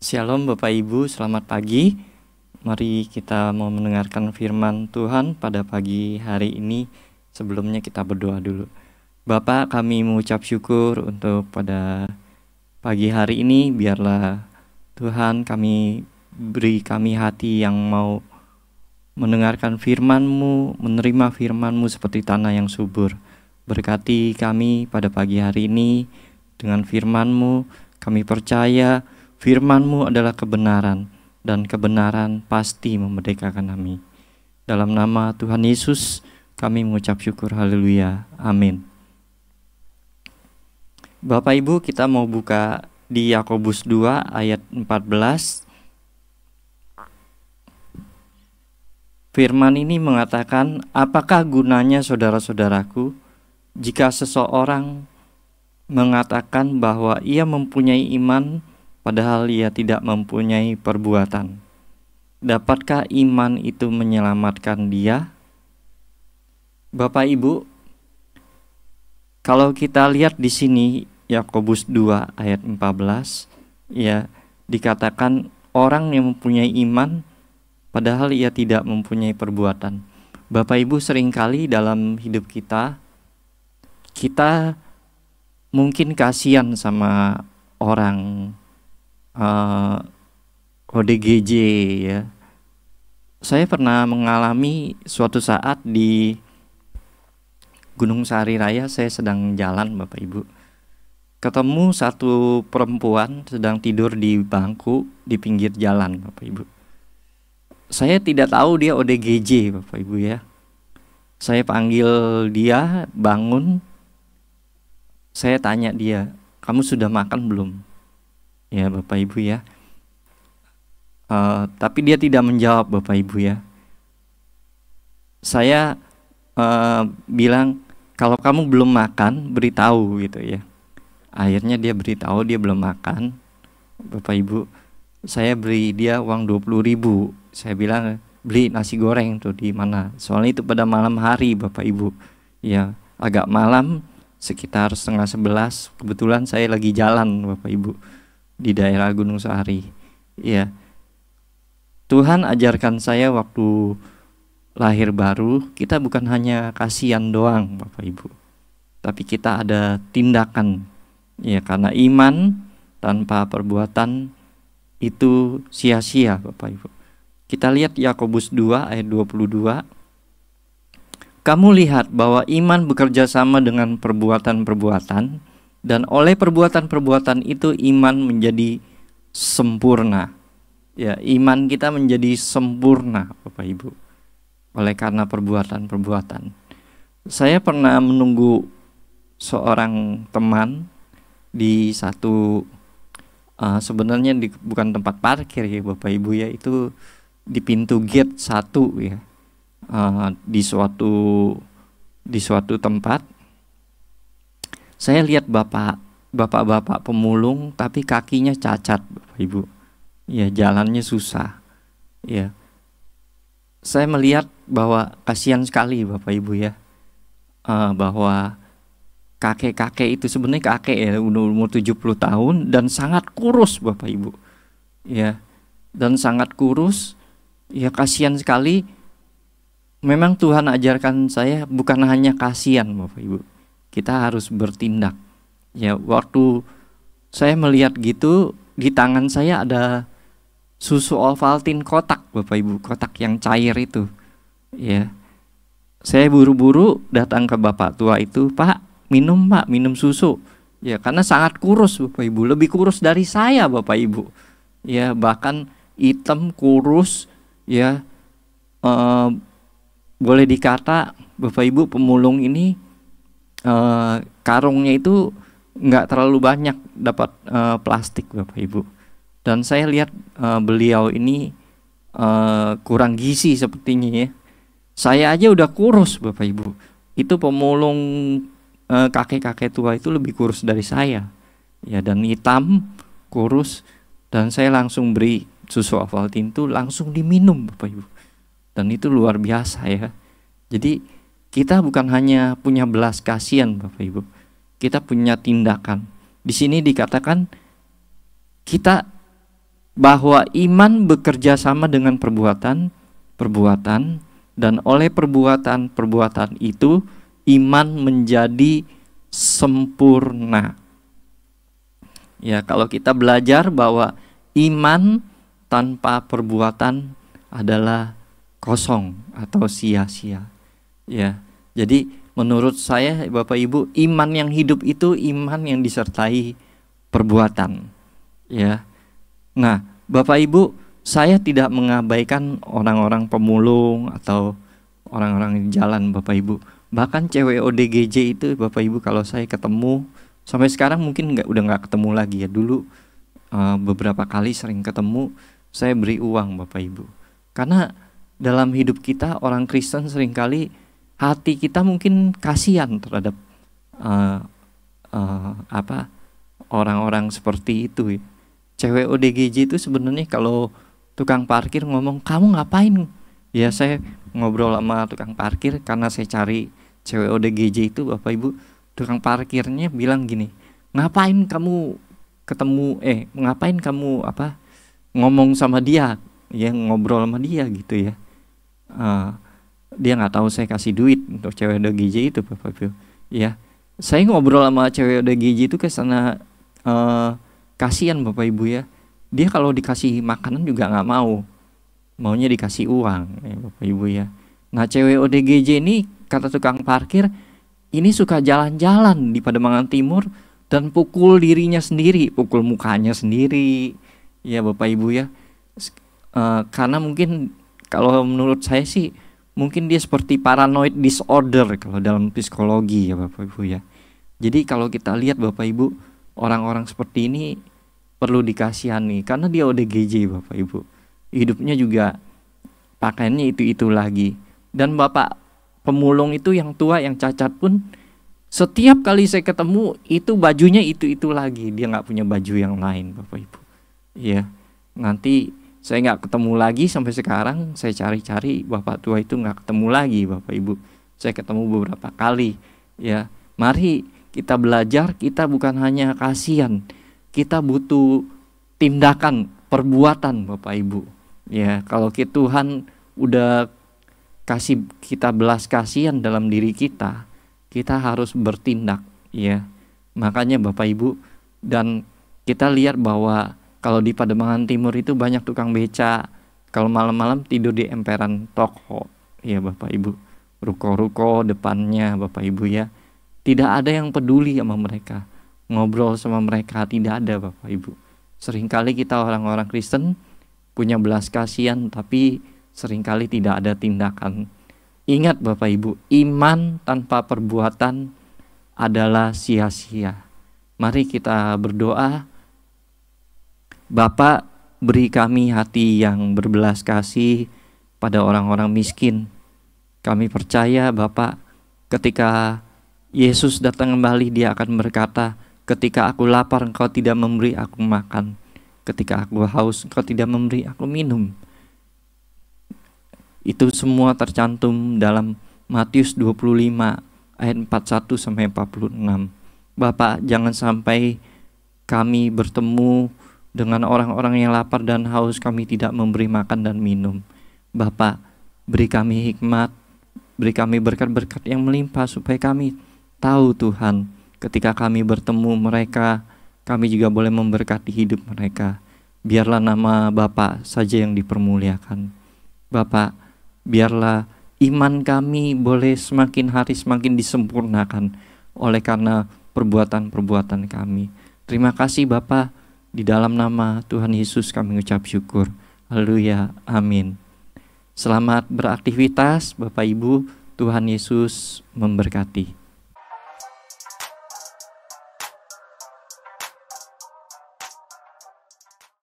Shalom Bapak Ibu, selamat pagi. Mari kita mau mendengarkan firman Tuhan pada pagi hari ini. Sebelumnya kita berdoa dulu. Bapa, kami mengucap syukur untuk pada pagi hari ini. Biarlah Tuhan beri kami hati yang mau mendengarkan firman-Mu, menerima firman-Mu seperti tanah yang subur. Berkati kami pada pagi hari ini dengan firman-Mu. Kami percaya firman-Mu adalah kebenaran, dan kebenaran pasti memerdekakan kami. Dalam nama Tuhan Yesus kami mengucap syukur, haleluya, amin. Bapak Ibu, kita mau buka di Yakobus 2 ayat 14. Firman ini mengatakan, apakah gunanya saudara-saudaraku jika seseorang mengatakan bahwa ia mempunyai iman padahal ia tidak mempunyai perbuatan? Dapatkah iman itu menyelamatkan dia? Bapak Ibu, kalau kita lihat di sini Yakobus 2 ayat 14, ya, dikatakan orang yang mempunyai iman padahal ia tidak mempunyai perbuatan. Bapak Ibu, seringkali dalam hidup kita mungkin kasihan sama orang ODGJ, ya. Saya pernah mengalami suatu saat di Gunung Sahari Raya, saya sedang jalan Bapak Ibu. Ketemu satu perempuan sedang tidur di bangku di pinggir jalan Bapak Ibu. Saya tidak tahu dia ODGJ Bapak Ibu, ya. Saya panggil dia bangun. Saya tanya dia, kamu sudah makan belum? Ya Bapak Ibu, ya. Tapi dia tidak menjawab Bapak Ibu, ya. Saya bilang, kalau kamu belum makan, beritahu gitu, ya. Akhirnya dia beritahu dia belum makan. Bapak Ibu, saya beri dia uang 20.000. Saya bilang, beli nasi goreng tuh di mana? Soalnya itu pada malam hari Bapak Ibu, ya, agak malam, sekitar 10:30. Kebetulan saya lagi jalan Bapak Ibu di daerah Gunung Sahari, ya. Tuhan ajarkan saya waktu lahir baru, kita bukan hanya kasihan doang Bapak Ibu, tapi kita ada tindakan, ya, karena iman tanpa perbuatan itu sia-sia Bapak Ibu. Kita lihat Yakobus 2 ayat 22. Kamu lihat bahwa iman bekerja sama dengan perbuatan-perbuatan, dan oleh perbuatan-perbuatan itu iman menjadi sempurna. Ya, iman kita menjadi sempurna Bapak Ibu oleh karena perbuatan-perbuatan. Saya pernah menunggu seorang teman di satu sebenarnya bukan tempat parkir, ya Bapak Ibu, ya, itu di pintu gate 1, ya, di suatu tempat. Saya lihat bapak-bapak pemulung, tapi kakinya cacat Bapak Ibu, ya, jalannya susah, ya. Saya melihat bahwa kasihan sekali Bapak Ibu, ya, bahwa kakek-kakek itu sebenarnya kakek, ya, umur 70 tahun dan sangat kurus Bapak Ibu, ya, dan sangat kurus, ya, kasihan sekali. Memang Tuhan ajarkan saya bukan hanya kasihan Bapak Ibu, kita harus bertindak, ya. Waktu saya melihat gitu, di tangan saya ada susu Ovaltine kotak Bapak Ibu, kotak yang cair itu, ya. Saya buru-buru datang ke bapak tua itu, Pak, minum susu, ya, karena sangat kurus Bapak Ibu, lebih kurus dari saya Bapak Ibu, ya, bahkan hitam kurus, ya. Boleh dikata Bapak Ibu pemulung ini karungnya itu nggak terlalu banyak dapat plastik Bapak Ibu. Dan saya lihat beliau ini kurang gizi sepertinya, ya. Saya aja udah kurus Bapak Ibu, itu pemulung kakek-kakek tua itu lebih kurus dari saya, ya, dan hitam kurus. Dan saya langsung beri susu Ovaltine itu langsung diminum Bapak Ibu, dan itu luar biasa, ya. Jadi kita bukan hanya punya belas kasihan Bapak Ibu, kita punya tindakan. Di sini dikatakan kita bahwa iman bekerja sama dengan perbuatan, dan oleh perbuatan itu iman menjadi sempurna. Ya, kalau kita belajar bahwa iman tanpa perbuatan adalah kosong atau sia-sia. Ya. Jadi menurut saya Bapak Ibu, iman yang hidup itu iman yang disertai perbuatan. Ya. Nah, Bapak Ibu, saya tidak mengabaikan orang-orang pemulung atau orang-orang di jalan Bapak Ibu. Bahkan cewek ODGJ itu Bapak Ibu, kalau saya ketemu, sampai sekarang mungkin udah nggak ketemu lagi ya. Dulu beberapa kali sering ketemu, saya beri uang Bapak Ibu. Karena dalam hidup kita orang Kristen seringkali hati kita mungkin kasihan terhadap orang-orang seperti itu. Cewek ODGJ itu sebenarnya kalau tukang parkir ngomong, kamu ngapain? Ya, saya ngobrol sama tukang parkir karena saya cari cewek ODGJ itu Bapak Ibu. Tukang parkirnya bilang gini, ngapain kamu ngomong sama dia, ya, ngobrol sama dia gitu ya. Dia nggak tahu saya kasih duit untuk cewek ODGJ itu Bapak Ibu. Ya, saya ngobrol sama cewek ODGJ itu kesana kasihan Bapak Ibu ya. Dia kalau dikasih makanan juga nggak mau, maunya dikasih uang ya Bapak Ibu ya. Nah, cewek ODGJ ini kata tukang parkir ini suka jalan-jalan di Pademangan Timur dan pukul dirinya sendiri, pukul mukanya sendiri ya Bapak Ibu ya. Karena mungkin kalau menurut saya sih mungkin dia seperti paranoid disorder kalau dalam psikologi ya Bapak Ibu ya. Jadi kalau kita lihat Bapak Ibu, orang-orang seperti ini perlu dikasihani karena dia ODGJ Bapak Ibu. Hidupnya juga pakaiannya itu-itu lagi. Dan Bapak pemulung itu yang tua, yang cacat pun setiap kali saya ketemu itu bajunya itu-itu lagi. Dia nggak punya baju yang lain Bapak Ibu. Iya. Nanti saya nggak ketemu lagi sampai sekarang. Saya cari-cari Bapak tua itu nggak ketemu lagi Bapak Ibu. Saya ketemu beberapa kali. Ya, mari kita belajar. Kita bukan hanya kasihan, kita butuh tindakan, perbuatan Bapak Ibu. Ya, kalau Tuhan udah kasih kita belas kasihan dalam diri kita, kita harus bertindak ya. Makanya Bapak Ibu, dan kita lihat bahwa kalau di Pademangan Timur itu banyak tukang beca, kalau malam-malam tidur di emperan toko ya Bapak Ibu. Ruko-ruko depannya Bapak Ibu ya. Tidak ada yang peduli sama mereka, ngobrol sama mereka, tidak ada Bapak Ibu. Seringkali kita orang-orang Kristen punya belas kasihan, tapi seringkali tidak ada tindakan. Ingat Bapak Ibu, iman tanpa perbuatan adalah sia-sia. Mari kita berdoa. Bapa, beri kami hati yang berbelas kasih pada orang-orang miskin. Kami percaya Bapak, ketika Yesus datang kembali, dia akan berkata, ketika aku lapar engkau tidak memberi aku makan, ketika aku haus engkau tidak memberi aku minum. Itu semua tercantum dalam Matius 25 ayat 41 sampai 46. Bapak, jangan sampai kami bertemu dengan orang-orang yang lapar dan haus, kami tidak memberi makan dan minum. Bapak, beri kami hikmat, beri kami berkat-berkat yang melimpah supaya kami tahu Tuhan, ketika kami bertemu mereka, kami juga boleh memberkati hidup mereka. Biarlah nama Bapa saja yang dipermuliakan. Bapak, biarlah iman kami boleh semakin hari semakin disempurnakan oleh karena perbuatan-perbuatan kami. Terima kasih Bapa, di dalam nama Tuhan Yesus kami ucap syukur. Haleluya, amin. Selamat beraktivitas Bapak Ibu, Tuhan Yesus memberkati.